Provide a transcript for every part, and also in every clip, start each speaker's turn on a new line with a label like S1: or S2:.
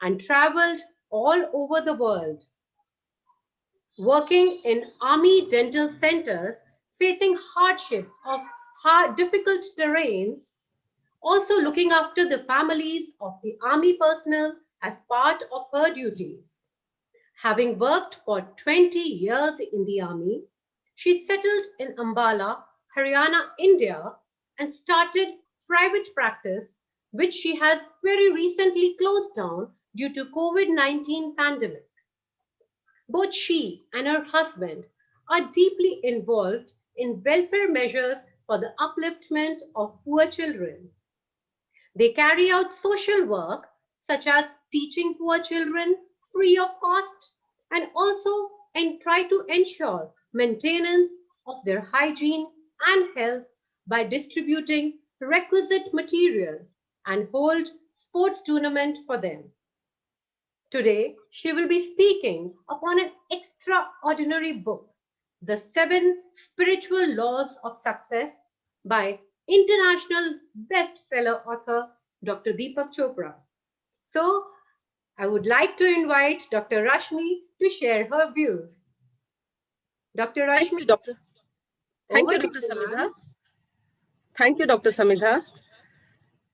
S1: and traveled all over the world, working in army dental centers, facing hardships of difficult terrains, also looking after the families of the army personnel as part of her duties. Having worked for 20 years in the army, she settled in Ambala, Haryana, India, and started private practice, which she has very recently closed down due to COVID-19 pandemic. Both she and her husband are deeply involved in welfare measures for the upliftment of poor children. They carry out social work such as teaching poor children free of cost and also try to ensure maintenance of their hygiene and health by distributing requisite material and hold sports tournament for them. Today, she will be speaking upon an extraordinary book, The Seven Spiritual Laws of Success by international bestseller author Dr. Deepak Chopra. So, I would like to invite Dr. Rashmi to share her views. Dr.
S2: Thank
S1: Rashmi,
S2: you, Doctor. Thank
S1: over
S2: you,
S1: to
S2: Dr.
S1: you,
S2: Samidha.
S1: ma'am.
S2: Thank you, Dr. Samidha.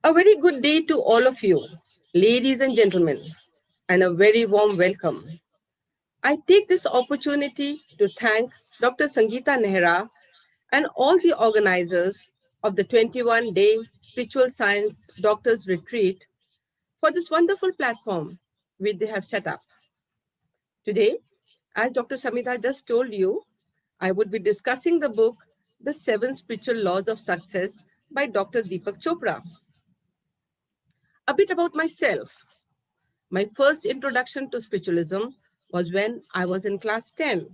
S2: A very good day to all of you, ladies and gentlemen, and a very warm welcome. I take this opportunity to thank Dr. Sangeeta Nehra and all the organizers of the 21-day Spiritual Science Doctors Retreat for this wonderful platform which they have set up. Today, as Dr. Samita just told you, I would be discussing the book, The Seven Spiritual Laws of Success by Dr. Deepak Chopra. A bit about myself. My first introduction to spiritualism was when I was in class 10.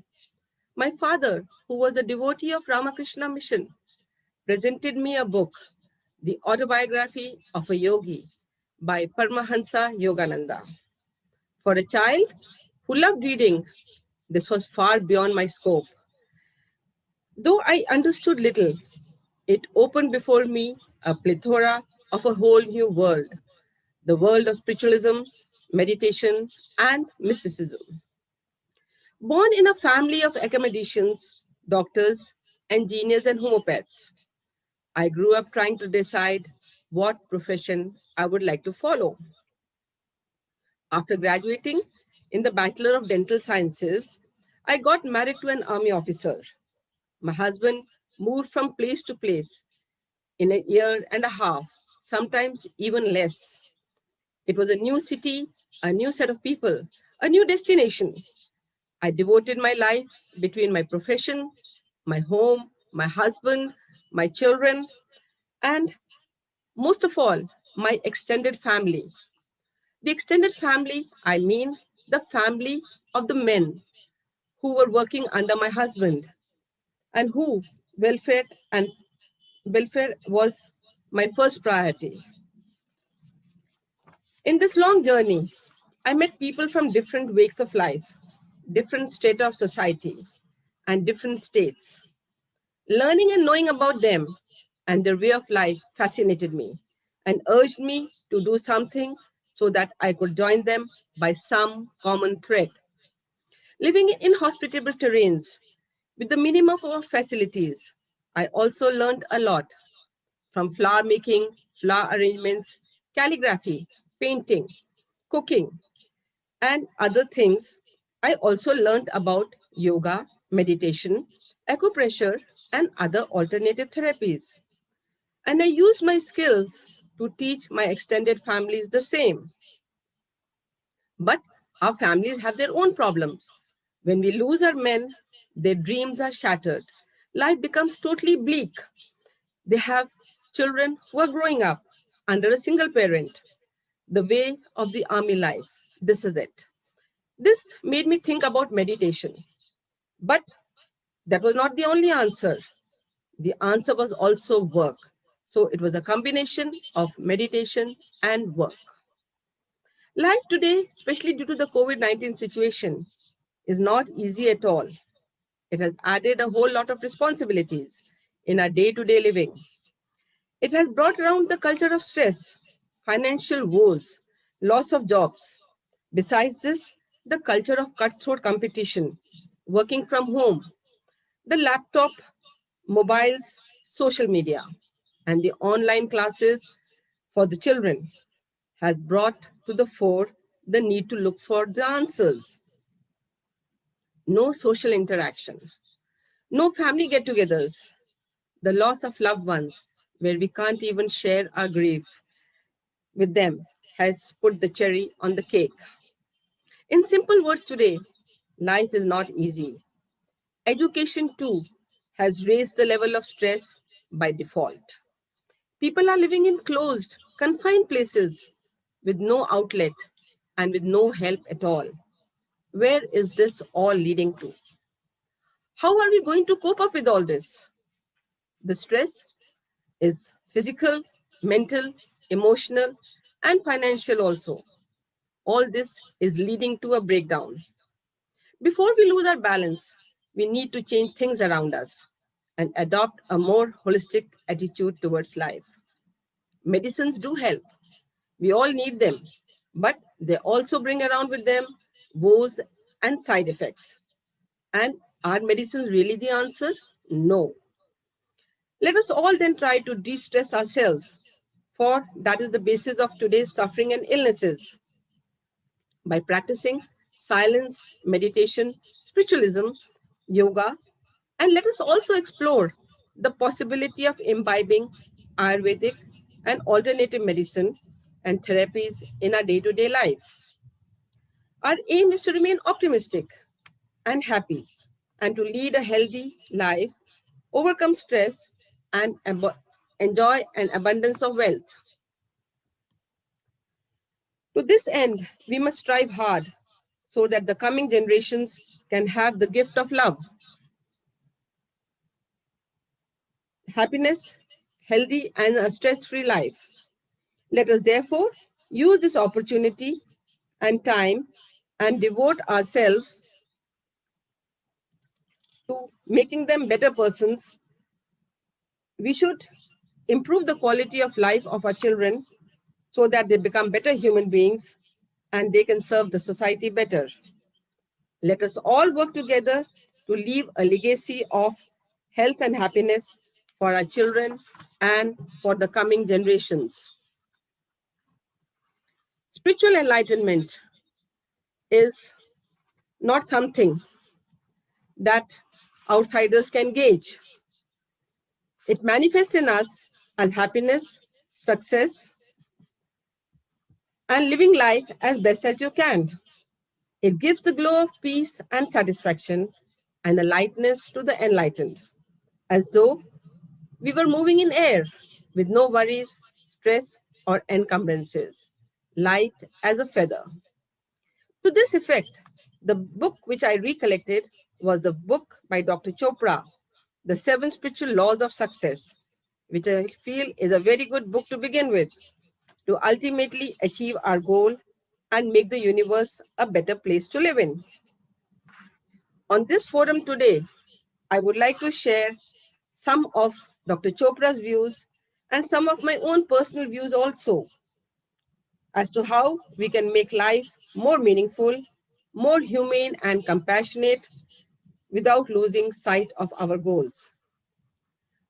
S2: My father, who was a devotee of Ramakrishna Mission, presented me a book, The Autobiography of a Yogi by Paramahansa Yogananda. For a child who loved reading, this was far beyond my scope. Though I understood little, it opened before me a plethora of a whole new world, the world of spiritualism, meditation, and mysticism. Born in a family of academicians, doctors, engineers, and homeopaths, I grew up trying to decide what profession I would like to follow. After graduating in the Bachelor of Dental Sciences, I got married to an army officer. My husband moved from place to place in a year and a half, sometimes even less. It was a new city, a new set of people, a new destination. I devoted my life between my profession, my home, my husband, my children, and most of all, my extended family. The extended family, I mean the family of the men who were working under my husband and who welfare and welfare was my first priority. In this long journey, I met people from different walks of life, different strata of society, and different states. Learning and knowing about them and their way of life fascinated me and urged me to do something so that I could join them by some common thread. Living in inhospitable terrains with the minimum of facilities, I also learned a lot from flower making, flower arrangements, calligraphy, painting, cooking, and other things. I also learned about yoga, meditation, acupressure, and other alternative therapies. And I used my skills to teach my extended families the same. But our families have their own problems. When we lose our men, their dreams are shattered. Life becomes totally bleak. They have children who are growing up under a single parent. The way of the army life. This is it. This made me think about meditation. But that was not the only answer. The answer was also work. So it was a combination of meditation and work. Life today, especially due to the COVID-19 situation, is not easy at all. It has added a whole lot of responsibilities in our day-to-day living. It has brought around the culture of stress, financial woes, loss of jobs, Besides this, the culture of cutthroat competition, working from home, the laptop, mobiles, social media, and the online classes for the children has brought to the fore the need to look for the answers. No social interaction, no family get togethers, the loss of loved ones, where we can't even share our grief with them, has put the cherry on the cake. In simple words, today, life is not easy. Education, too, has raised the level of stress by default. People are living in closed, confined places with no outlet and with no help at all. Where is this all leading to? How are we going to cope up with all this? The stress is physical, mental, emotional, and financial also. All this is leading to a breakdown. Before we lose our balance, we need to change things around us and adopt a more holistic attitude towards life. Medicines do help. We all need them, but they also bring around with them woes and side effects. And are medicines really the answer? No. Let us all then try to de-stress ourselves, for that is the basis of today's suffering and illnesses. By practicing silence, meditation, spiritualism, yoga, and let us also explore the possibility of imbibing Ayurvedic and alternative medicine and therapies in our day-to-day life. Our aim is to remain optimistic and happy and to lead a healthy life, overcome stress, and enjoy an abundance of wealth. To this end, we must strive hard so that the coming generations can have the gift of love, happiness, healthy, and a stress-free life. Let us therefore use this opportunity and time and devote ourselves to making them better persons. We should improve the quality of life of our children so that they become better human beings and they can serve the society better. Let us all work together to leave a legacy of health and happiness for our children and for the coming generations. Spiritual enlightenment is not something that outsiders can gauge. It manifests in us as happiness, success, and living life as best as you can. It gives the glow of peace and satisfaction and a lightness to the enlightened, as though we were moving in air with no worries, stress, or encumbrances, light as a feather. To this effect, the book which I recollected was the book by Dr. Chopra, The Seven Spiritual Laws of Success, which I feel is a very good book to begin with, to ultimately achieve our goal and make the universe a better place to live in. On this forum today, I would like to share some of Dr. Chopra's views and some of my own personal views also as to how we can make life more meaningful, more humane and compassionate without losing sight of our goals.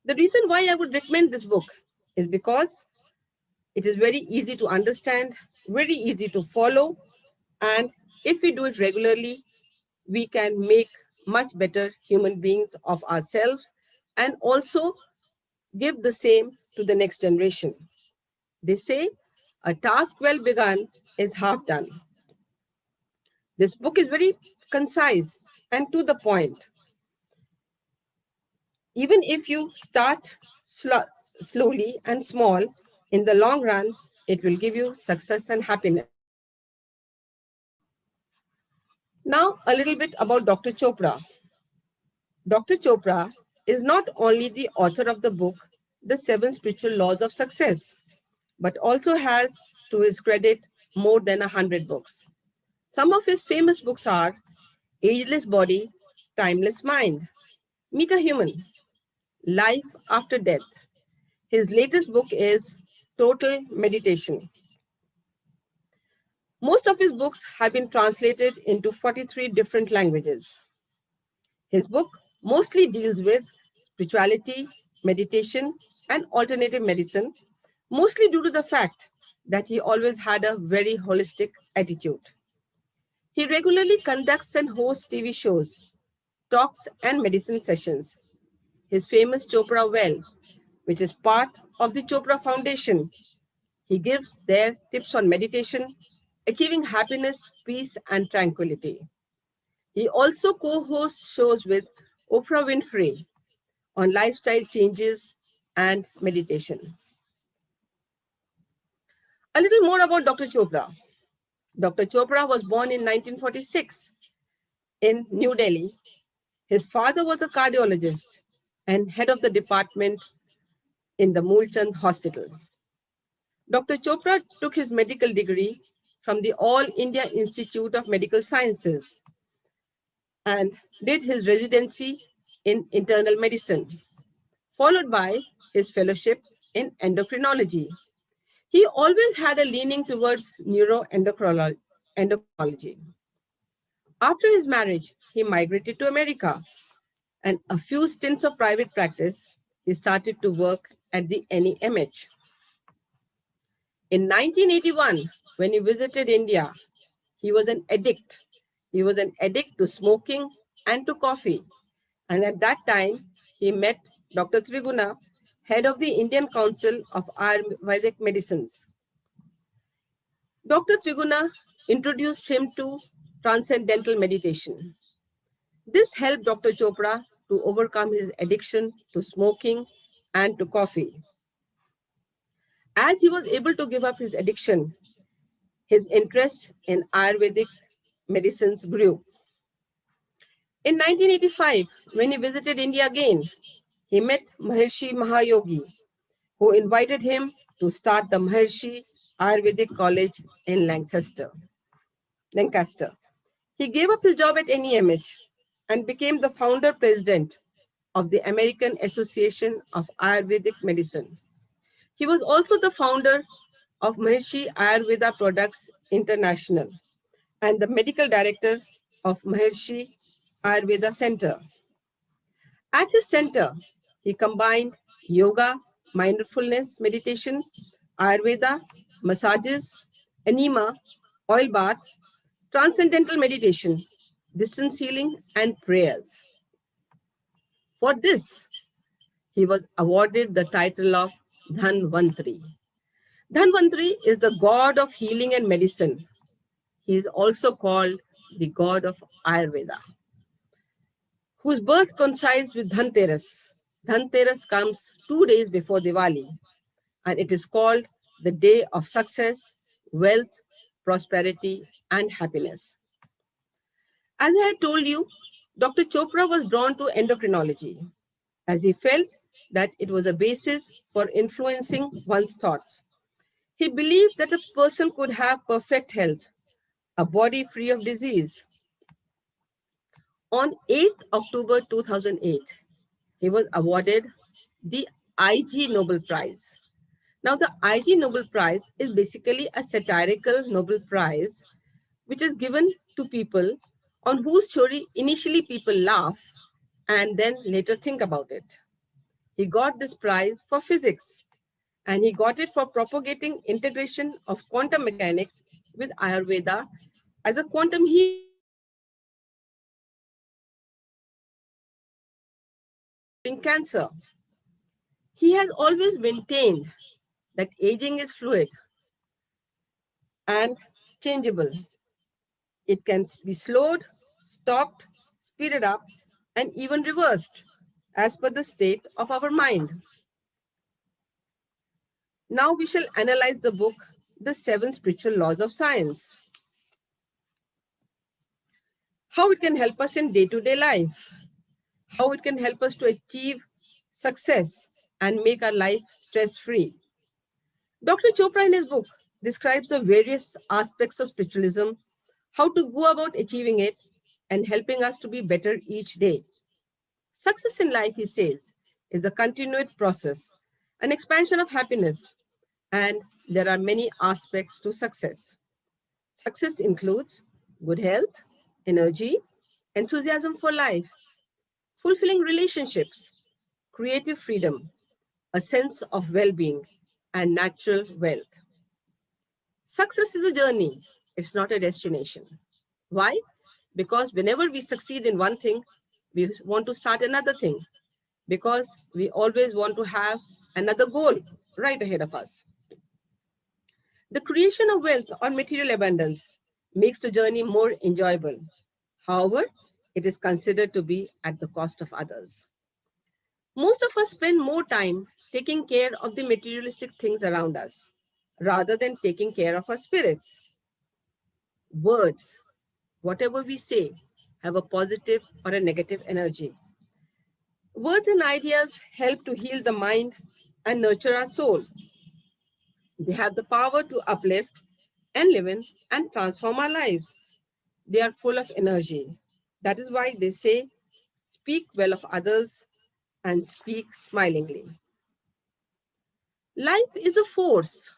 S2: The reason why I would recommend this book is because it is very easy to understand, very easy to follow, and if we do it regularly, we can make much better human beings of ourselves and also give the same to the next generation. They say, a task well begun is half done. This book is very concise and to the point. Even if you start slowly and small, in the long run, it will give you success and happiness. Now, a little bit about Dr. Chopra. Dr. Chopra is not only the author of the book, The Seven Spiritual Laws of Success, but also has, to his credit, more than 100 books. Some of his famous books are Ageless Body, Timeless Mind, Meet a Human, Life After Death. His latest book is Total Meditation. Most of his books have been translated into 43 different languages. His book mostly deals with spirituality, meditation, and alternative medicine, mostly due to the fact that he always had a very holistic attitude. He regularly conducts and hosts TV shows, talks, and medicine sessions. His famous Chopra Well, which is part of the Chopra Foundation, he gives their tips on meditation, achieving happiness, peace, and tranquility. He also co-hosts shows with Oprah Winfrey on lifestyle changes and meditation. A little more about Dr. Chopra. Dr. Chopra was born in 1946 in New Delhi. His father was a cardiologist and head of the department in the Moolchand Hospital. Dr. Chopra took his medical degree from the All India Institute of Medical Sciences and did his residency in internal medicine, followed by his fellowship in endocrinology. He always had a leaning towards neuroendocrinology. After his marriage, he migrated to America, and a few stints of private practice, he started to work at the NEMH. In 1981, when he visited India, he was an addict. He was an addict to smoking and to coffee. And at that time, he met Dr. Triguna, head of the Indian Council of Ayurvedic Medicines. Dr. Triguna introduced him to Transcendental Meditation. This helped Dr. Chopra to overcome his addiction to smoking and to coffee. As he was able to give up his addiction, his interest in Ayurvedic medicines grew. In 1985, when he visited India again, he met Maharshi Mahayogi, who invited him to start the Maharshi Ayurvedic College in Lancaster. He gave up his job at NEMH and became the founder president of the American Association of Ayurvedic Medicine. He was also the founder of Maharshi Ayurveda Products International and the medical director of Maharshi Ayurveda Center. At his center, he combined yoga, mindfulness meditation, Ayurveda, massages, enema, oil bath, transcendental meditation, distance healing, and prayers. For this, he was awarded the title of Dhanvantri. Dhanvantri is the god of healing and medicine. He is also called the god of Ayurveda, whose birth coincides with Dhanteras. Dhanteras comes 2 days before Diwali, and it is called the day of success, wealth, prosperity, and happiness. As I had told you, Dr. Chopra was drawn to endocrinology, as he felt that it was a basis for influencing one's thoughts. He believed that a person could have perfect health, a body free of disease. On 8th October 2008, he was awarded the IG Nobel Prize. Now, the IG Nobel Prize is basically a satirical Nobel Prize, which is given to people on whose theory initially people laugh and then later think about it. He got this prize for physics, and he got it for propagating integration of quantum mechanics with Ayurveda as a quantum healing cancer. He has always maintained that aging is fluid and changeable. It can be slowed, stopped, speeded up, and even reversed as per the state of our mind. Now we shall analyze the book, The 7 Spiritual Laws of Science. How it can help us in day-to-day life. How it can help us to achieve success and make our life stress-free. Dr. Chopra in his book describes the various aspects of spiritualism, how to go about achieving it, and helping us to be better each day. Success in life, he says, is a continued process, an expansion of happiness, and there are many aspects to success. Success includes good health, energy, enthusiasm for life, fulfilling relationships, creative freedom, a sense of well-being, and natural wealth. Success is a journey, it's not a destination. Why? Because whenever we succeed in one thing, we want to start another thing, because we always want to have another goal right ahead of us. The creation of wealth or material abundance makes the journey more enjoyable. However, it is considered to be at the cost of others. Most of us spend more time taking care of the materialistic things around us rather than taking care of our spirits. Words, whatever we say, have a positive or a negative energy. Words and ideas help to heal the mind and nurture our soul. They have the power to uplift and live in and transform our lives. They are full of energy. That is why they say, speak well of others and speak smilingly. Life is a force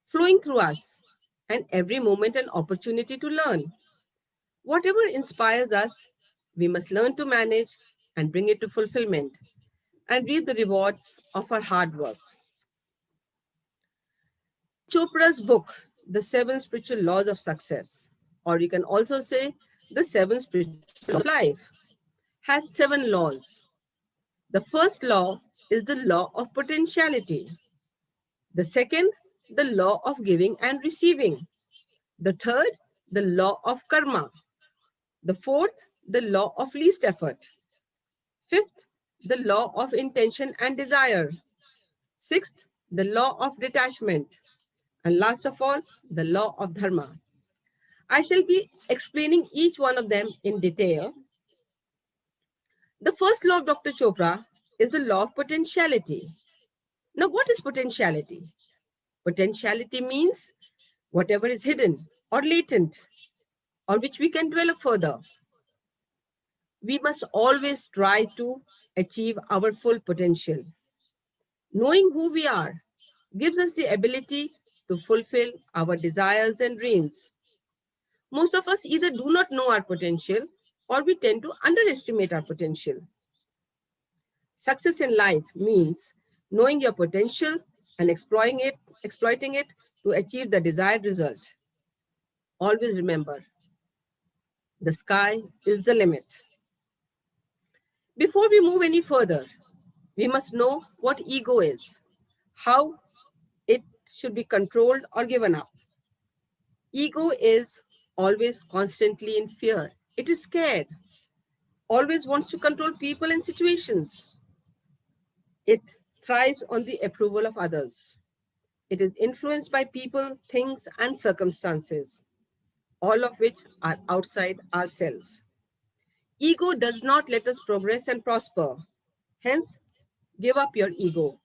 S2: flowing through us, and every moment an opportunity to learn. Whatever inspires us, we must learn to manage and bring it to fulfillment and reap the rewards of our hard work. Chopra's book, The Seven Spiritual Laws of Success, or you can also say The Seven Spiritual Laws of Life, has 7 laws. The first law is the law of potentiality. The second, the law of giving and receiving. The third, the law of karma. The fourth, the law of least effort. Fifth, the law of intention and desire. Sixth, the law of detachment. And last of all, the law of dharma. I shall be explaining each one of them in detail. The first law of Dr. Chopra is the law of potentiality. Now, what is potentiality? Potentiality means whatever is hidden or latent or which we can develop further. We must always try to achieve our full potential. Knowing who we are gives us the ability to fulfill our desires and dreams. Most of us either do not know our potential or we tend to underestimate our potential. Success in life means knowing your potential and exploiting it to achieve the desired result. Always remember, the sky is the limit. Before we move any further, we must know what ego is, how it should be controlled or given up. Ego is always constantly in fear. It is scared, always wants to control people and situations. It thrives on the approval of others. It is influenced by people, things, and circumstances, all of which are outside ourselves. Ego does not let us progress and prosper. Hence, give up your ego.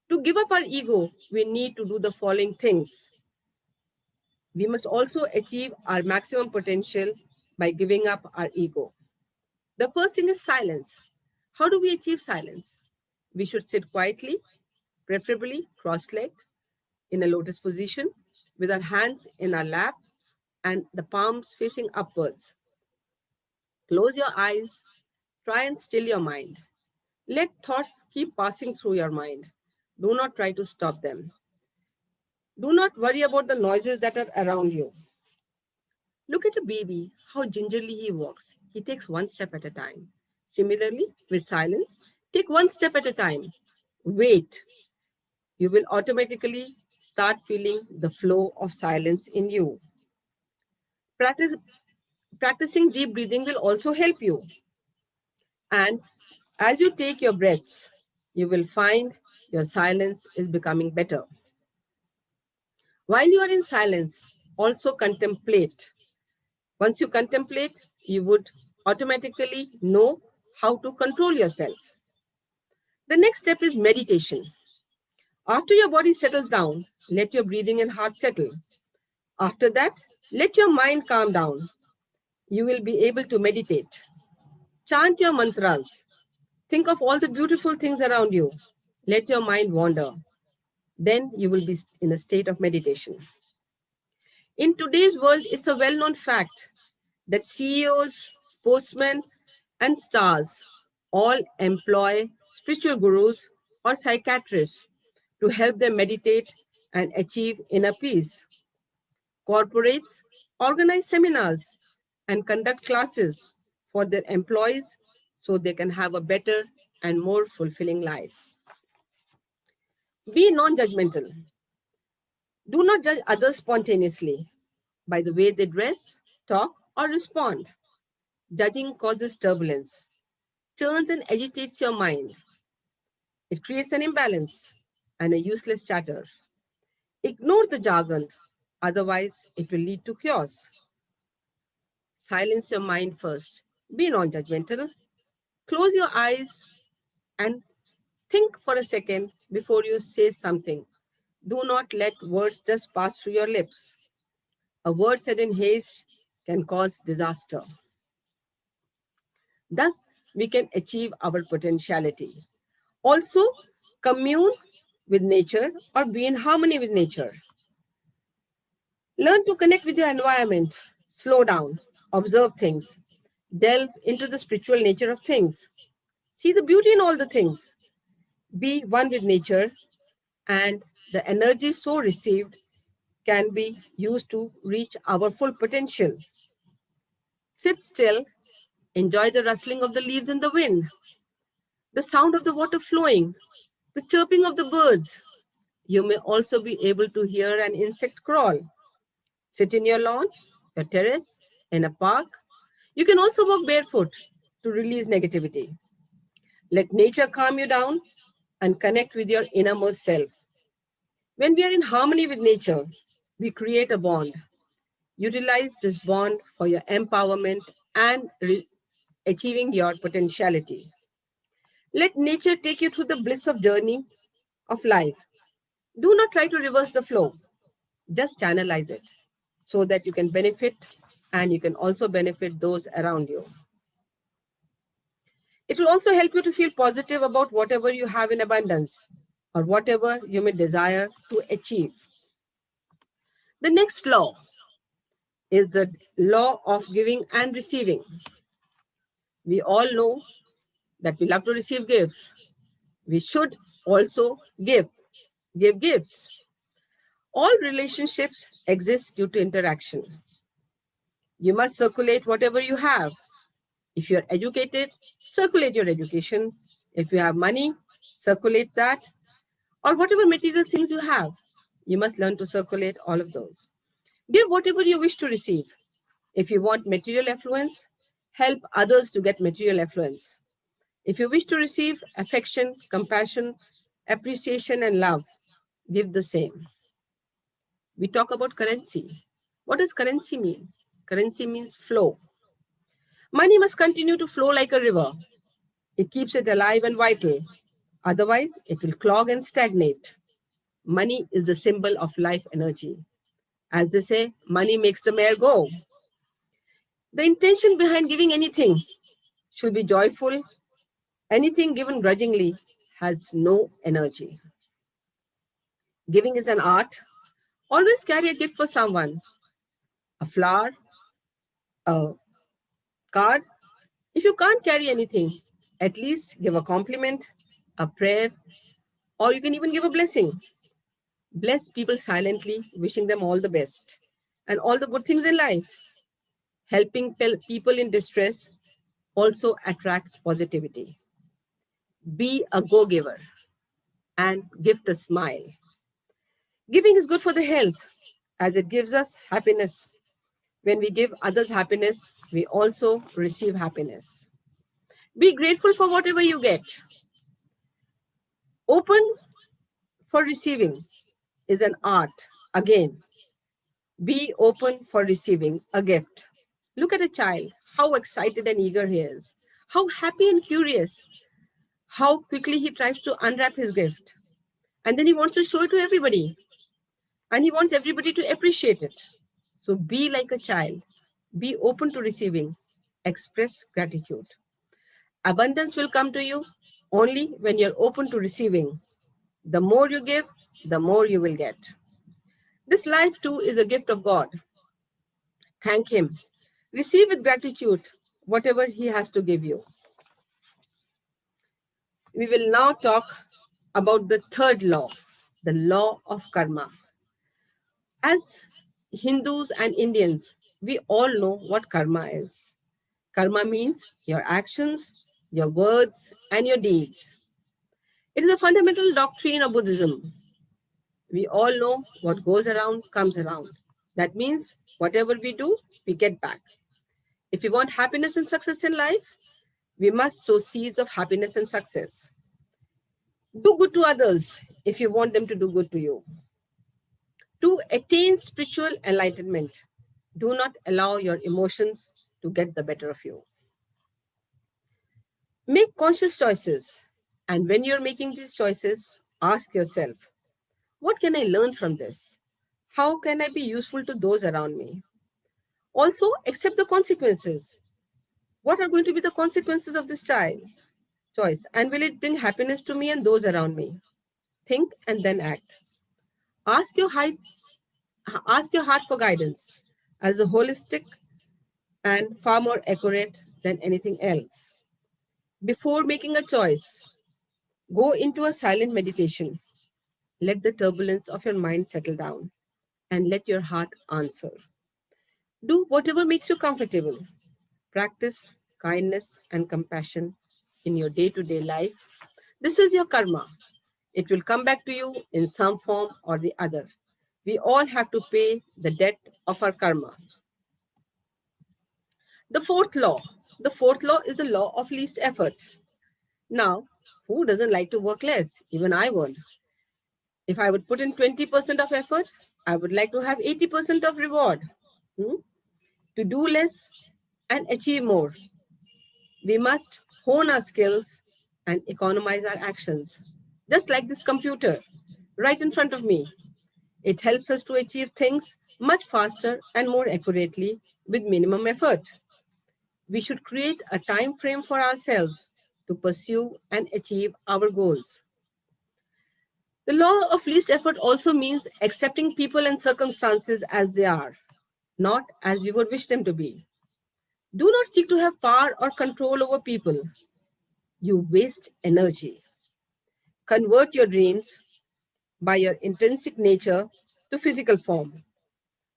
S2: To give up our ego, we need to do the following things. We must also achieve our maximum potential by giving up our ego. The first thing is silence. How do we achieve silence? We should sit quietly, preferably cross-legged, in a lotus position, with our hands in our lap and the palms facing upwards. Close your eyes, try and still your mind. Let thoughts keep passing through your mind. Do not try to stop them. Do not worry about the noises that are around you. Look at a baby, how gingerly he walks. He takes one step at a time. Similarly, with silence, take one step at a time. Wait. You will automatically start feeling the flow of silence in you. Practicing deep breathing will also help you. And as you take your breaths, you will find your silence is becoming better. While you are in silence, also contemplate. Once you contemplate, you would automatically know how to control yourself. The next step is meditation. After your body settles down, let your breathing and heart settle. After that, let your mind calm down. You will be able to meditate. Chant your mantras. Think of all the beautiful things around you. Let your mind wander. Then you will be in a state of meditation. In today's world, it's a well-known fact that CEOs, sportsmen, and stars all employ spiritual gurus or psychiatrists to help them meditate and achieve inner peace. Corporates organize seminars and conduct classes for their employees so they can have a better and more fulfilling life. Be non-judgmental. Do not judge others spontaneously by the way they dress, talk, or respond. Judging causes turbulence, turns and agitates your mind. It creates an imbalance and a useless chatter. Ignore the jargon, otherwise it will lead to chaos. Silence your mind first. Be non-judgmental. Close your eyes and think for a second before you say something. Do not let words just pass through your lips. A word said in haste can cause disaster. Thus, we can achieve our potentiality. Also, commune with nature or be in harmony with nature. Learn to connect with your environment. Slow down. Observe things. Delve into the spiritual nature of things. See the beauty in all the things. Be one with nature, and the energy so received can be used to reach our full potential. Sit still. Enjoy the rustling of the leaves in the wind, the sound of the water flowing, the chirping of the birds. You may also be able to hear an insect crawl. Sit in your lawn, your terrace, in a park. You can also walk barefoot to release negativity. Let nature calm you down and connect with your innermost self. When we are in harmony with nature, we create a bond. Utilize this bond for your empowerment and achieving your potentiality. Let nature take you through the bliss of journey of life. Do not try to reverse the flow. Just channelize it so that you can benefit and you can also benefit those around you. It will also help you to feel positive about whatever you have in abundance or whatever you may desire to achieve. The next law is the law of giving and receiving. We all know that we love to receive gifts. We should also give gifts. All relationships exist due to interaction. You must circulate whatever you have. If you're educated, circulate your education. If you have money, circulate that. Or whatever material things you have, you must learn to circulate all of those. Give whatever you wish to receive. If you want material affluence, help others to get material affluence. If you wish to receive affection, compassion, appreciation, and love, give the same. We talk about currency. What does currency mean? Currency means flow. Money must continue to flow like a river. It keeps it alive and vital. Otherwise, it will clog and stagnate. Money is the symbol of life energy. As they say, money makes the mare go. The intention behind giving anything should be joyful. Anything given grudgingly has no energy. Giving is an art. Always carry a gift for someone. A flower, a card. If you can't carry anything, at least give a compliment, a prayer, or you can even give a blessing. Bless people silently, wishing them all the best and all the good things in life. Helping people in distress also attracts positivity. Be a go-giver and gift a smile. Giving is good for the health as it gives us happiness. When we give others happiness, we also receive happiness. Be grateful for whatever you get. Open for receiving is an art. Again, be open for receiving a gift. Look at a child, how excited and eager he is, how happy and curious, how quickly he tries to unwrap his gift. And then he wants to show it to everybody. And he wants everybody to appreciate it. So be like a child. Be open to receiving. Express gratitude. Abundance will come to you only when you're open to receiving. The more you give, the more you will get. This life too is a gift of God. Thank Him. Receive with gratitude whatever He has to give you. We will now talk about the third law, the law of karma. As Hindus and Indians, we all know what karma is. Karma means your actions, your words, and your deeds. It is a fundamental doctrine of Buddhism. We all know what goes around comes around. That means whatever we do, we get back. If we want happiness and success in life, we must sow seeds of happiness and success. Do good to others if you want them to do good to you. To attain spiritual enlightenment, do not allow your emotions to get the better of you. Make conscious choices. And when you're making these choices, ask yourself, what can I learn from this? How can I be useful to those around me? Also, accept the consequences. What are going to be the consequences of this choice? And will it bring happiness to me and those around me? Think and then act. Ask your, ask your heart for guidance as a holistic and far more accurate than anything else. Before making a choice, go into a silent meditation. Let the turbulence of your mind settle down and let your heart answer. Do whatever makes you comfortable. Practice kindness and compassion in your day-to-day life. This is your karma. It will come back to you in some form or the other. We all have to pay the debt of our karma. The fourth law. The fourth law is the law of least effort. Now, who doesn't like to work less? Even I would. If I would put in 20% of effort, I would like to have 80% of reward. To do less and achieve more, we must hone our skills and economize our actions. Just like this computer right in front of me. It helps us to achieve things much faster and more accurately with minimum effort. We should create a time frame for ourselves to pursue and achieve our goals. The law of least effort also means accepting people and circumstances as they are, not as we would wish them to be. Do not seek to have power or control over people. You waste energy. Convert your dreams by your intrinsic nature to physical form.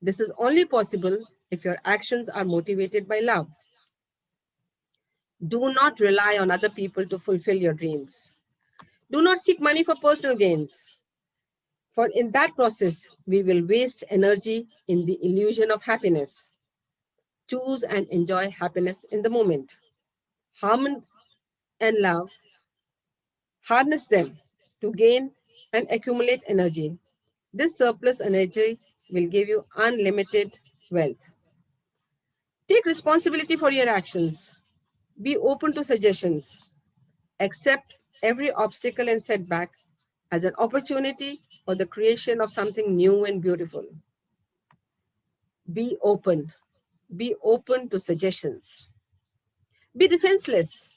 S2: This is only possible if your actions are motivated by love. Do not rely on other people to fulfill your dreams. Do not seek money for personal gains, for in that process, we will waste energy in the illusion of happiness. Choose and enjoy happiness in the moment. Harmony and love, harness them to gain and accumulate energy. This surplus energy will give you unlimited wealth. Take responsibility for your actions. Be open to suggestions. Accept every obstacle and setback as an opportunity for the creation of something new and beautiful. Be open. Be open to suggestions. Be defenseless.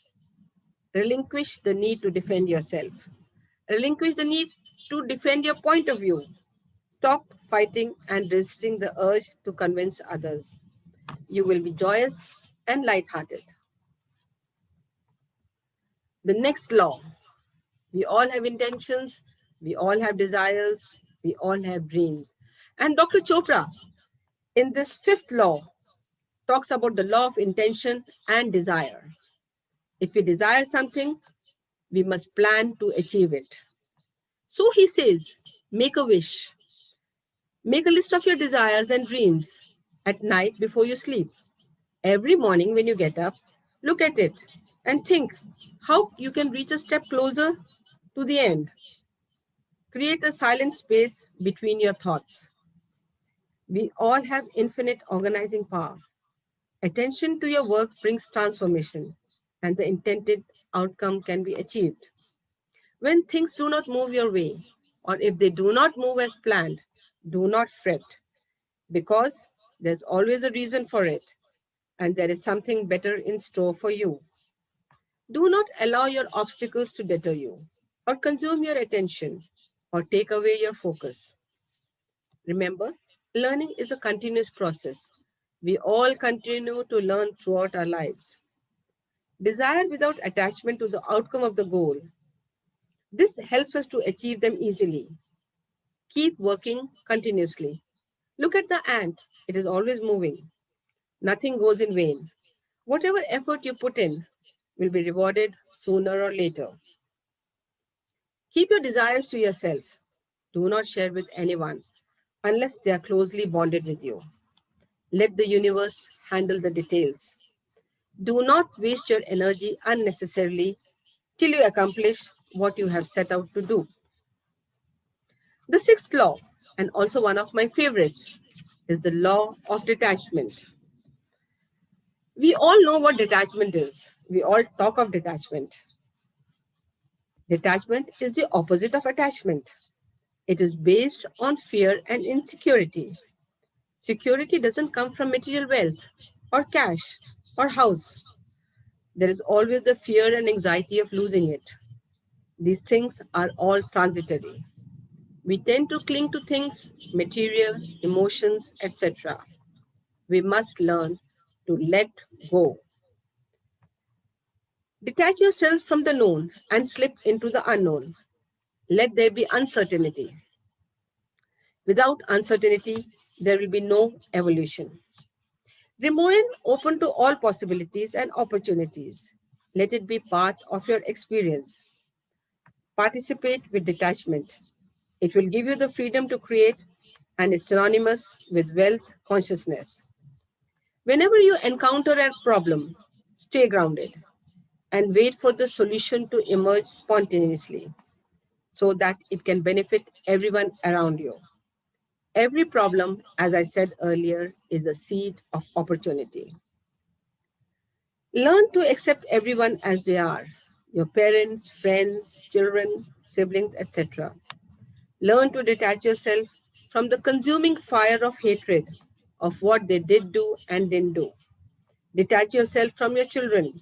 S2: Relinquish the need to defend yourself. Relinquish the need to defend your point of view. Stop fighting and resisting the urge to convince others. You will be joyous and lighthearted. The next law. We all have intentions. We all have desires. We all have dreams. And Dr. Chopra, in this fifth law, talks about the law of intention and desire. If we desire something, we must plan to achieve it. So he says, make a wish. Make a list of your desires and dreams at night before you sleep. Every morning when you get up, look at it and think how you can reach a step closer to the end. Create a silent space between your thoughts. We all have infinite organizing power. Attention to your work brings transformation, and the intended outcome can be achieved. When things do not move your way, or if they do not move as planned, do not fret, because there's always a reason for it, and there is something better in store for you. Do not allow your obstacles to deter you, or consume your attention, or take away your focus. Remember, learning is a continuous process. We all continue to learn throughout our lives. Desire without attachment to the outcome of the goal. This helps us to achieve them easily. Keep working continuously. Look at the ant, it is always moving. Nothing goes in vain. Whatever effort you put in will be rewarded sooner or later. Keep your desires to yourself. Do not share with anyone unless they are closely bonded with you. Let the universe handle the details. Do not waste your energy unnecessarily till you accomplish what you have set out to do. The sixth law, and also one of my favorites, is the law of detachment. We all know what detachment is. We all talk of detachment. Detachment is the opposite of attachment. It is based on fear and insecurity. Security doesn't come from material wealth or cash or house. There is always the fear and anxiety of losing it. These things are all transitory. We tend to cling to things, material, emotions, etc. We must learn to let go. Detach yourself from the known and slip into the unknown. Let there be uncertainty. Without uncertainty, there will be no evolution. Remain open to all possibilities and opportunities. Let it be part of your experience. Participate with detachment. It will give you the freedom to create and is synonymous with wealth consciousness. Whenever you encounter a problem, stay grounded and wait for the solution to emerge spontaneously so that it can benefit everyone around you. Every problem, as I said earlier, is a seed of opportunity. Learn to accept everyone as they are, your parents, friends, children, siblings, etc. Learn to detach yourself from the consuming fire of hatred of what they did do and didn't do. Detach yourself from your children.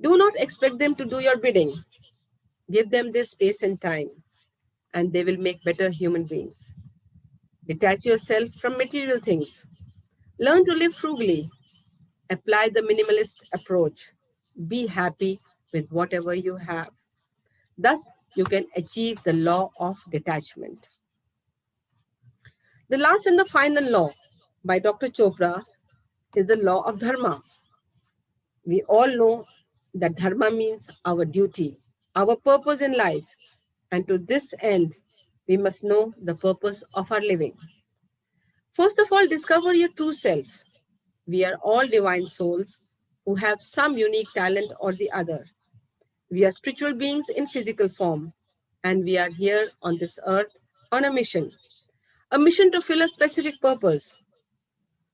S2: Do not expect them to do your bidding. Give them their space and time, and they will make better human beings. Detach yourself from material things. Learn to live frugally. Apply the minimalist approach. Be happy with whatever you have. Thus, you can achieve the law of detachment. The last and the final law by Dr. Chopra is the law of Dharma. We all know that Dharma means our duty, our purpose in life. And to this end, we must know the purpose of our living. First of all, discover your true self. We are all divine souls who have some unique talent or the other. We are spiritual beings in physical form, and we are here on this earth on a mission to fill a specific purpose.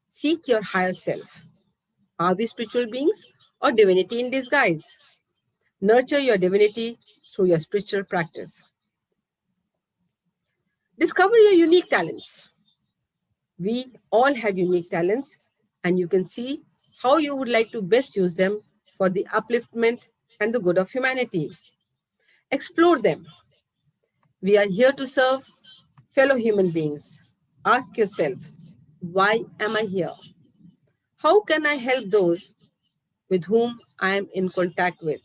S2: Seek your higher self. Are we spiritual beings or divinity in disguise? Nurture your divinity through your spiritual practice. Discover your unique talents. We all have unique talents, and you can see how you would like to best use them for the upliftment and the good of humanity. Explore them. We are here to serve fellow human beings. Ask yourself, why am I here? How can I help those with whom I am in contact with?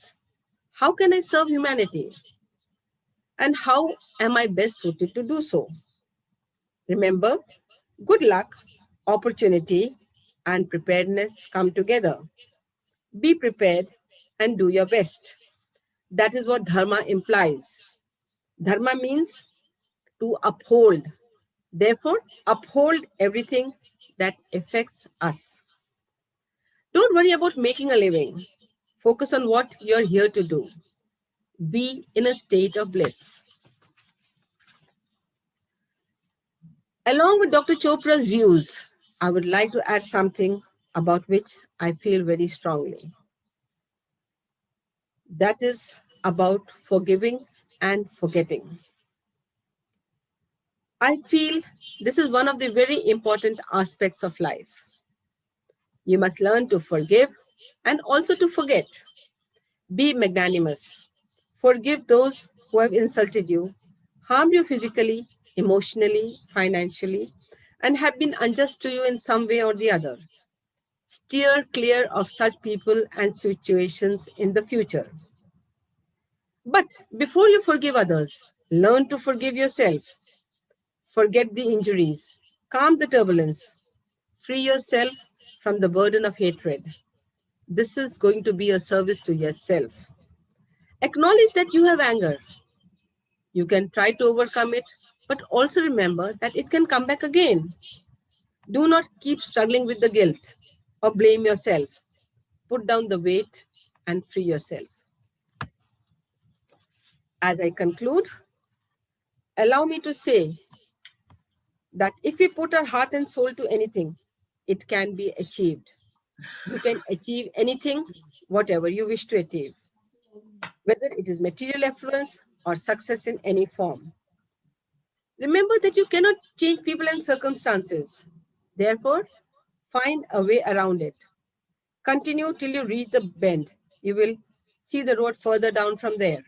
S2: How can I serve humanity? And how am I best suited to do so? Remember, good luck, opportunity, and preparedness come together. Be prepared and do your best. That is what dharma implies. Dharma means to uphold. Therefore, uphold everything that affects us. Don't worry about making a living. Focus on what you're here to do. Be in a state of bliss. Along with Dr. Chopra's views, I would like to add something about which I feel very strongly. That is about forgiving and forgetting. I feel this is one of the very important aspects of life. You must learn to forgive and also to forget. Be magnanimous. Forgive those who have insulted you, harmed you physically, emotionally, financially, and have been unjust to you in some way or the other. Steer clear of such people and situations in the future. But before you forgive others, learn to forgive yourself. Forget the injuries, calm the turbulence, free yourself from the burden of hatred. This is going to be a service to yourself. Acknowledge that you have anger. You can try to overcome it, but also remember that it can come back again. Do not keep struggling with the guilt or blame yourself. Put down the weight and free yourself. As I conclude, allow me to say that if we put our heart and soul to anything, it can be achieved. You can achieve anything, whatever you wish to achieve, whether it is material affluence or success in any form. Remember that you cannot change people and circumstances. Therefore, find a way around it. Continue till you reach the bend. You will see the road further down from there.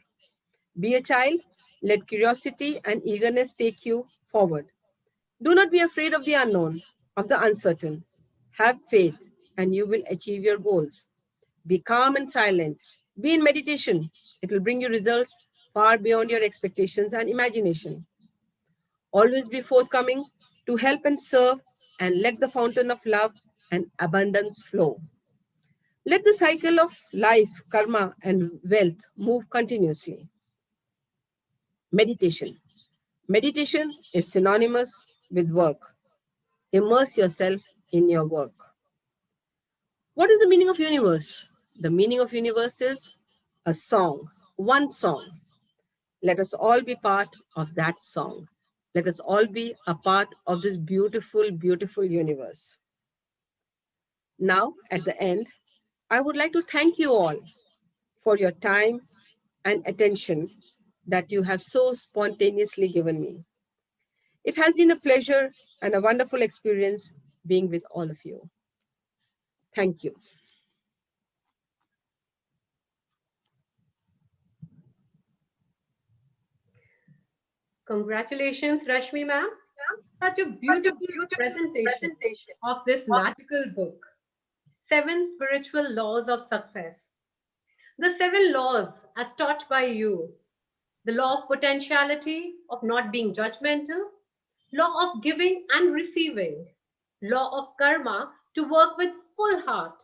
S2: Be a child. Let curiosity and eagerness take you forward. Do not be afraid of the unknown, of the uncertain. Have faith and you will achieve your goals. Be calm and silent. Be in meditation. It will bring you results far beyond your expectations and imagination. Always be forthcoming to help and serve and let the fountain of love and abundance flow. Let the cycle of life, karma, and wealth move continuously. Meditation. Meditation is synonymous with work. Immerse yourself in your work. What is the meaning of universe? The meaning of universe is a song, one song. Let us all be part of that song. Let us all be a part of this beautiful, beautiful universe. Now, at the end, I would like to thank you all for your time and attention that you have so spontaneously given me. It has been a pleasure and a wonderful experience being with all of you. Thank you.
S1: Congratulations, Rashmi ma'am. Such a beautiful presentation of this magical book, Seven Spiritual Laws of Success. The seven laws, as taught by you: the law of potentiality, of not being judgmental, law of giving and receiving, law of karma, to work with full heart,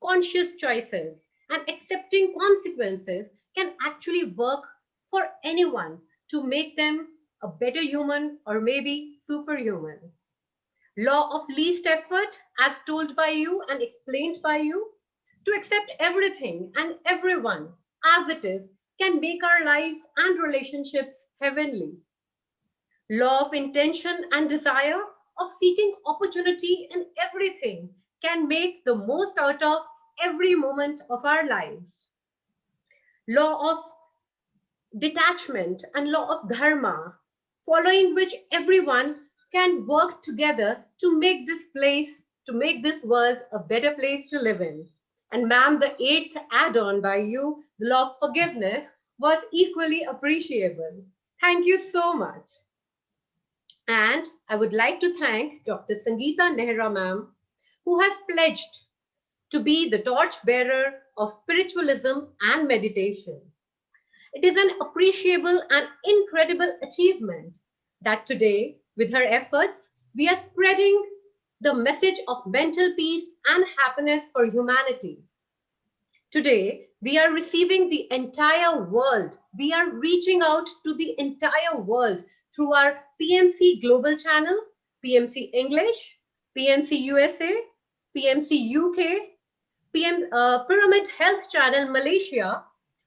S1: conscious choices, and accepting consequences can actually work for anyone to make them a better human or maybe superhuman. Law of least effort, as told by you and explained by you, to accept everything and everyone as it is can make our lives and relationships heavenly. Law of intention and desire, of seeking opportunity in everything, can make the most out of every moment of our lives. Law of detachment and law of dharma, following which everyone can work together to make this place, to make this world a better place to live in. And ma'am, the eighth add-on by you, the law of forgiveness, was equally appreciable. Thank you so much. And I would like to thank Dr. Sangeeta Nehra ma'am, who has pledged to be the torch bearer of spiritualism and meditation. It is an appreciable and incredible achievement that today, with her efforts, we are spreading the message of mental peace and happiness for humanity. Today, we are receiving the entire world. We are reaching out to the entire world through our PMC Global Channel, PMC English, PMC USA, PMC UK, Pyramid Health Channel Malaysia,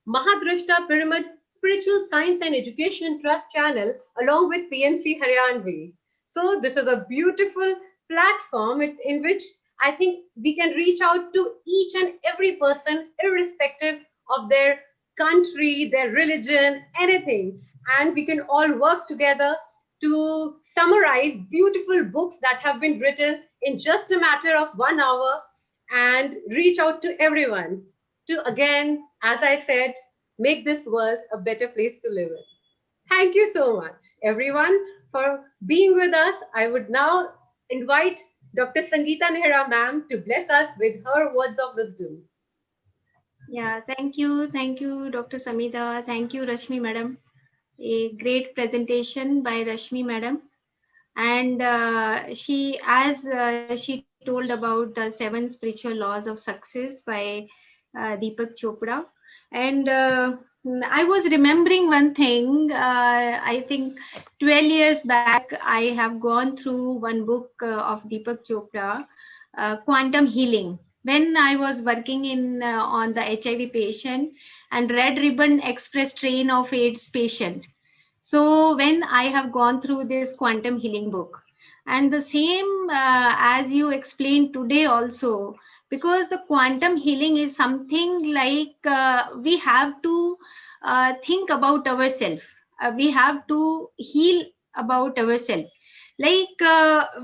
S1: Mahadrishta Pyramid Spiritual Science and Education Trust Channel, along with PMC Haryanvi. So this is a beautiful platform in which I think we can reach out to each and every person, irrespective of their country, their religion, anything. And we can all work together to summarize beautiful books that have been written in just a matter of 1 hour and reach out to everyone to, again, as I said, make this world a better place to live in. Thank you so much, everyone, for being with us. I would now invite Dr. Sangeeta Nehra ma'am to bless us with her words of wisdom.
S3: Yeah, thank you, Dr. Samita. Thank you, Rashmi madam. A great presentation by Rashmi madam. And she, as she told about the 7 spiritual laws of success by Deepak Chopra. And I was remembering one thing. I think 12 years back, I have gone through one book of Deepak Chopra, Quantum Healing. When I was working in on the HIV patient and Red Ribbon Express train of AIDS patient. So when I have gone through this quantum healing book, and the same as you explained today also, because the quantum healing is something like we have to think about ourselves. We have to heal about ourselves. Like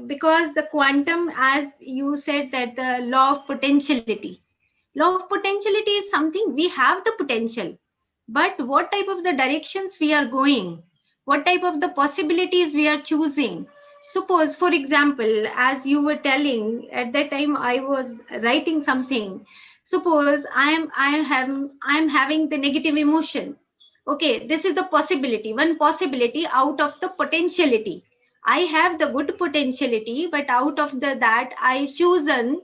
S3: because the quantum, as you said, that the law of potentiality. Law of potentiality is something we have the potential, but what type of the directions we are going, what type of the possibilities we are choosing. Suppose, for example, as you were telling, at that time I was writing something. Suppose I'm having the negative emotion. Okay, this is the possibility, one possibility out of the potentiality. I have the good potentiality, but out of the that I chosen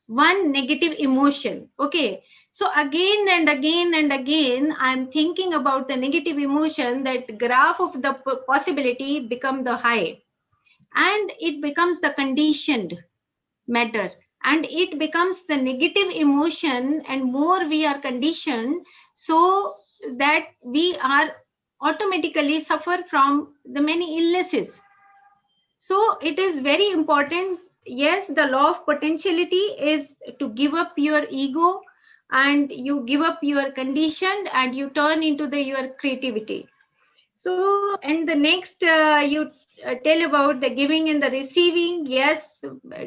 S3: one negative emotion. Okay, so again and again and again I'm thinking about the negative emotion, that graph of the possibility become the high, and it becomes the conditioned matter, and it becomes the negative emotion, and more we are conditioned, so that we are automatically suffer from the many illnesses. So it is very important. Yes, the law of potentiality is to give up your ego, and you give up your condition, and you turn into the your creativity. So, and the next you tell about the giving and the receiving. Yes,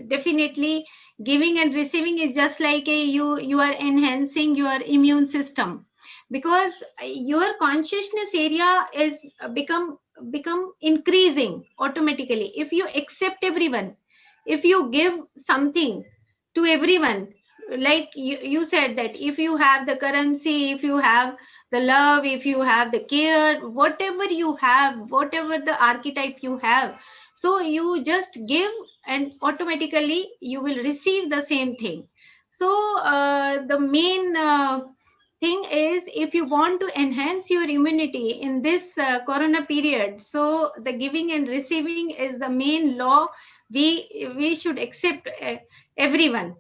S3: definitely, giving and receiving is just like a you are enhancing your immune system, because your consciousness area is become increasing automatically if you accept everyone, if you give something to everyone. Like you said that if you have the currency, if you have the love, if you have the care, whatever you have, whatever the archetype you have, so you just give, and automatically you will receive the same thing. So the main thing is, if you want to enhance your immunity in this corona period, so the giving and receiving is the main law. We should accept everyone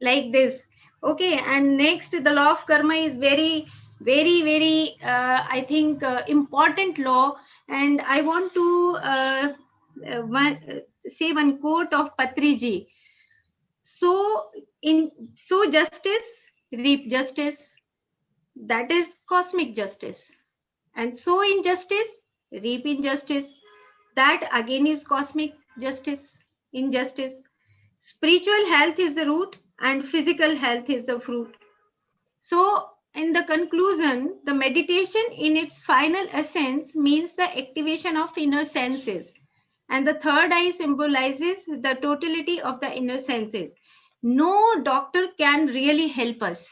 S3: like this. Okay, and next, the law of karma is very very I think important law. And I want to say one quote of Patriji. So in so justice, reap justice. That is cosmic justice. And so injustice, reap injustice. That again is cosmic justice, injustice. Spiritual health is the root, and physical health is the fruit. So, in the conclusion, the meditation in its final essence means the activation of inner senses. And the third eye symbolizes the totality of the inner senses. No doctor can really help us.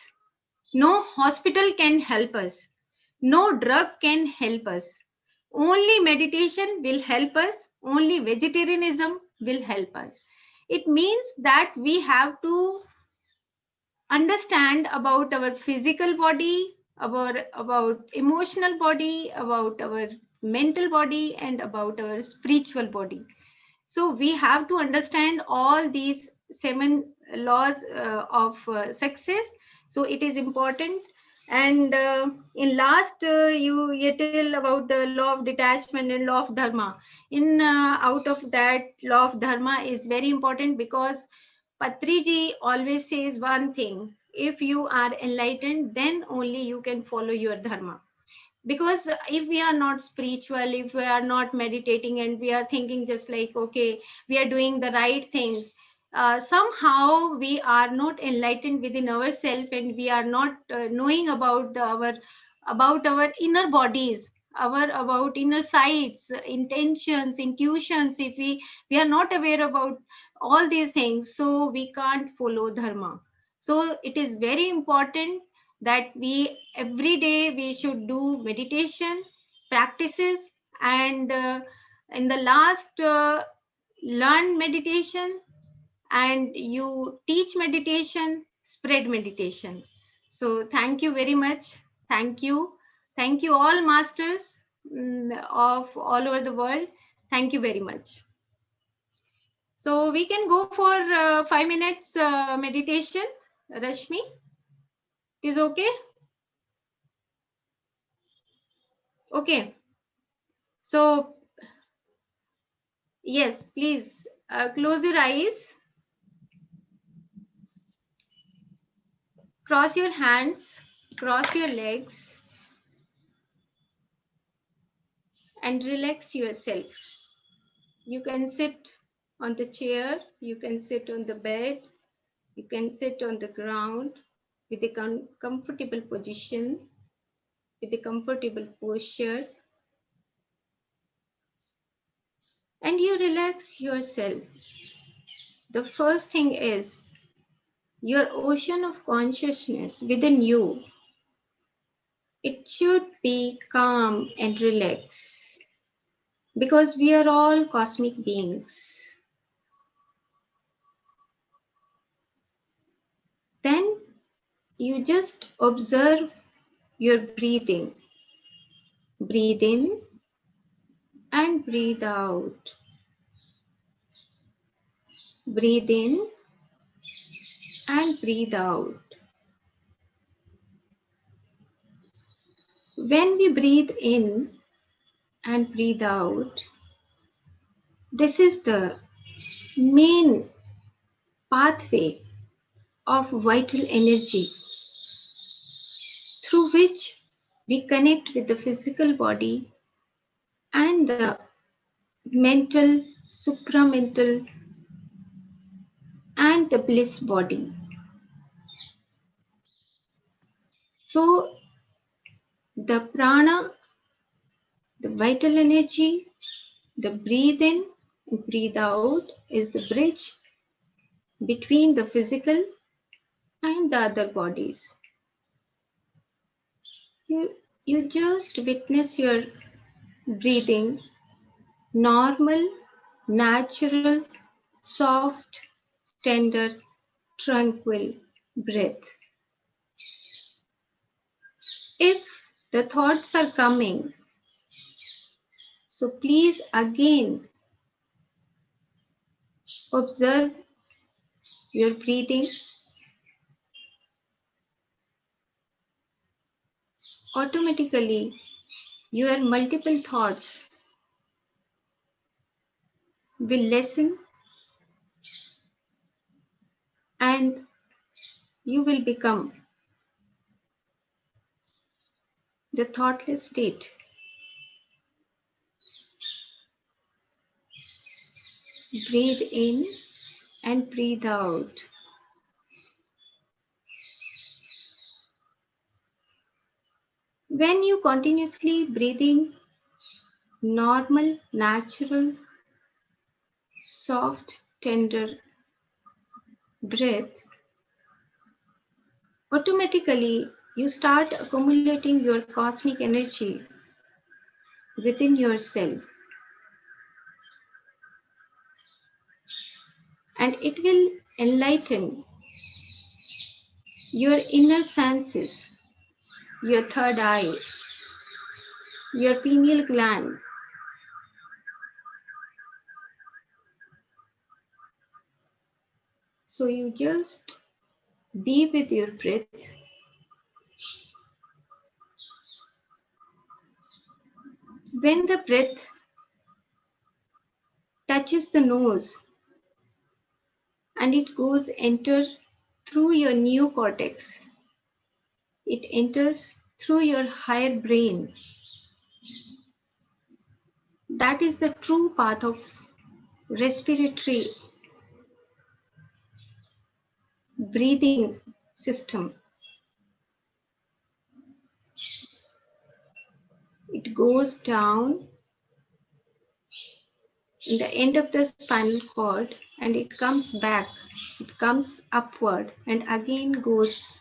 S3: No hospital can help us. No drug can help us. Only meditation will help us. Only vegetarianism will help us. It means that we have to understand about our physical body, about emotional body, about our mental body, and about our spiritual body. So we have to understand all these 7 laws of success. So it is important. And in last you tell about the law of detachment and law of dharma. In out of that, law of dharma is very important, because Patriji always says one thing: if you are enlightened, then only you can follow your dharma. Because if we are not spiritual, if we are not meditating, and we are thinking just like, okay, we are doing the right thing, somehow we are not enlightened within ourselves, and we are not knowing about our inner bodies, our about inner sights, intentions, intuitions, if we are not aware about all these things, so we can't follow dharma. So it is very important that we every day we should do meditation practices, and in the last learn meditation, and you teach meditation, spread meditation. So thank you very much. Thank you. Thank you all masters of all over the world. Thank you very much. So we can go for 5 minutes meditation. Rashmi, it is okay? Okay. So yes, please close your eyes, cross your hands, cross your legs, and relax yourself. You can sit on the chair, you can sit on the bed, you can sit on the ground with a comfortable position, with a comfortable posture, and you relax yourself. The first thing is your ocean of consciousness within you. It should be calm and relaxed because we are all cosmic beings. Then you just observe your breathing. Breathe in and breathe out. Breathe in and breathe out. When we breathe in and breathe out, this is the main pathway of vital energy through which we connect with the physical body and the mental, supramental, and the bliss body. So the prana, the vital energy, the breathe in and breathe out is the bridge between the physical and the other bodies. You just witness your breathing, normal, natural, soft, tender, tranquil breath. If the thoughts are coming, so please again observe your breathing. Automatically, your multiple thoughts will lessen and you will become the thoughtless state. Breathe in and breathe out. When you continuously breathing normal, natural, soft, tender breath, automatically you start accumulating your cosmic energy within yourself, and it will enlighten your inner senses, your third eye, your pineal gland. So you just be with your breath. When the breath touches the nose and it goes enter through your neocortex, it enters through your higher brain. That is the true path of respiratory breathing system. It goes down in the end of the spinal cord and it comes back. It comes upward and again goes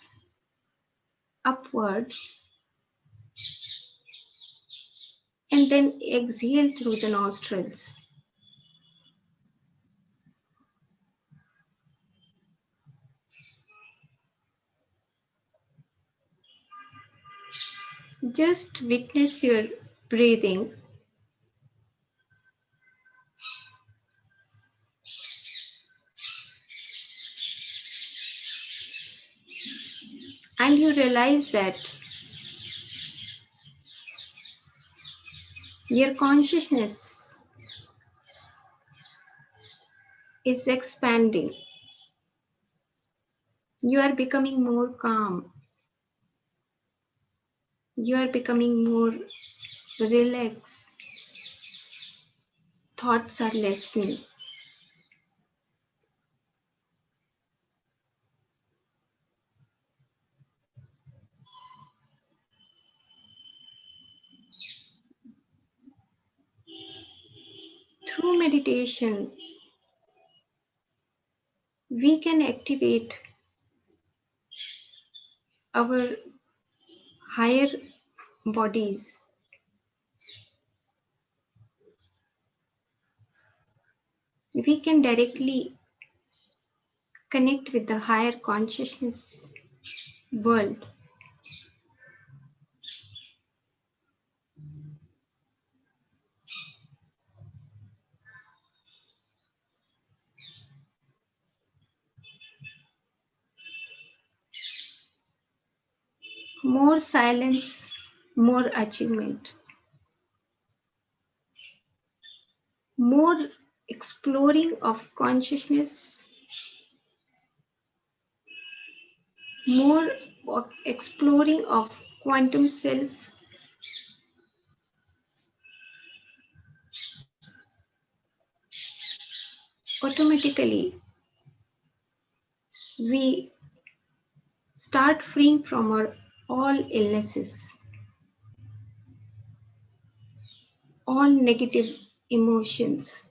S3: upward and then exhale through the nostrils. Just witness your breathing. And you realize that your consciousness is expanding. You are becoming more calm. You are becoming more relaxed. Thoughts are lessening. Through meditation, we can activate our higher bodies. We can directly connect with the higher consciousness world. More silence, more achievement. More exploring of consciousness, more exploring of quantum self, automatically we start freeing from our all illnesses, all negative emotions.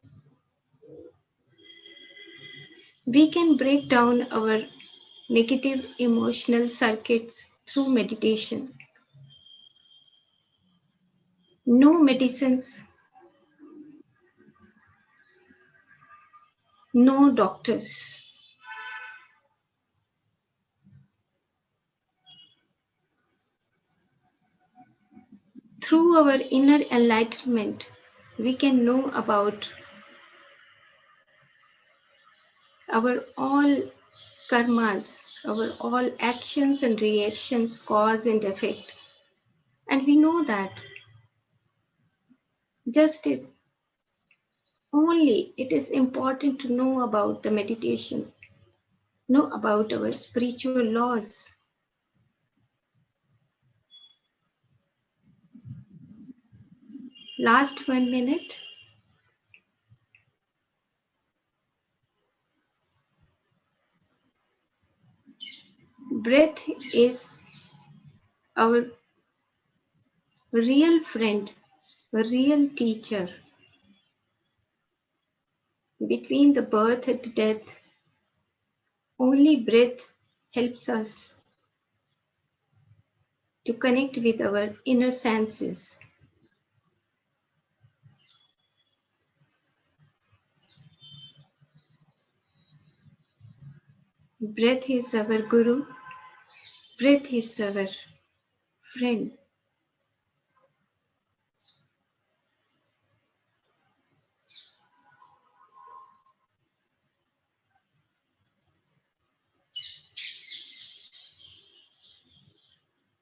S3: We can break down our negative emotional circuits through meditation. No medicines, no doctors. Through our inner enlightenment, we can know about our all karmas, our all actions and reactions, cause and effect. And we know that just only it is important to know about the meditation, know about our spiritual laws. Last 1 minute. Breath is our real friend, a real teacher. Between the birth and death, only breath helps us to connect with our inner senses. Breath is our guru. Breath is our friend.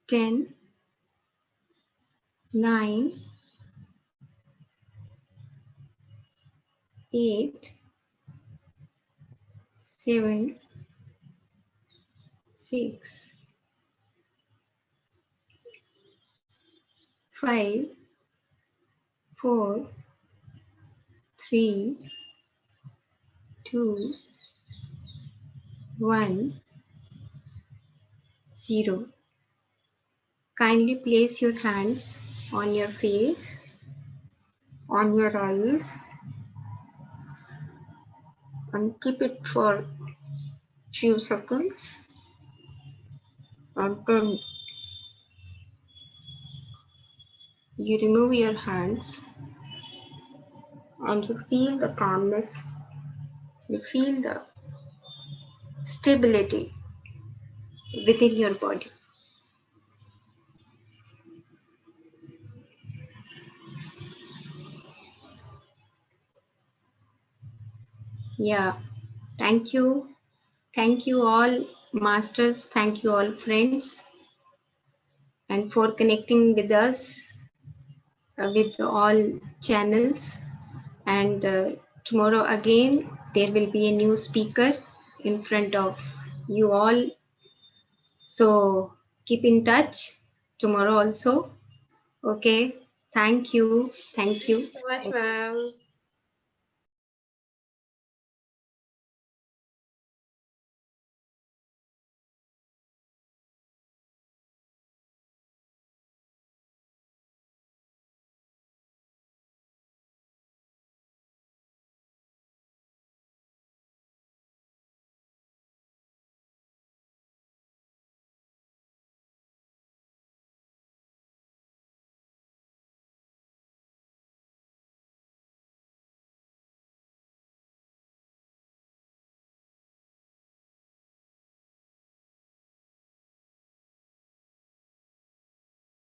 S3: Ten, 9, 8, 7, 6, 5, 4, 3, 2, 1, 0. Kindly place your hands on your face, on your eyes, and keep it for few seconds, and then you remove your hands and you feel the calmness, you feel the stability within your body. Yeah, thank you. Thank you all masters, thank you all friends, and for connecting with us with all channels. And tomorrow again, there will be a new speaker in front of you all. So keep in touch tomorrow also. Okay. Thank you. Thank you.
S1: So much, ma'am.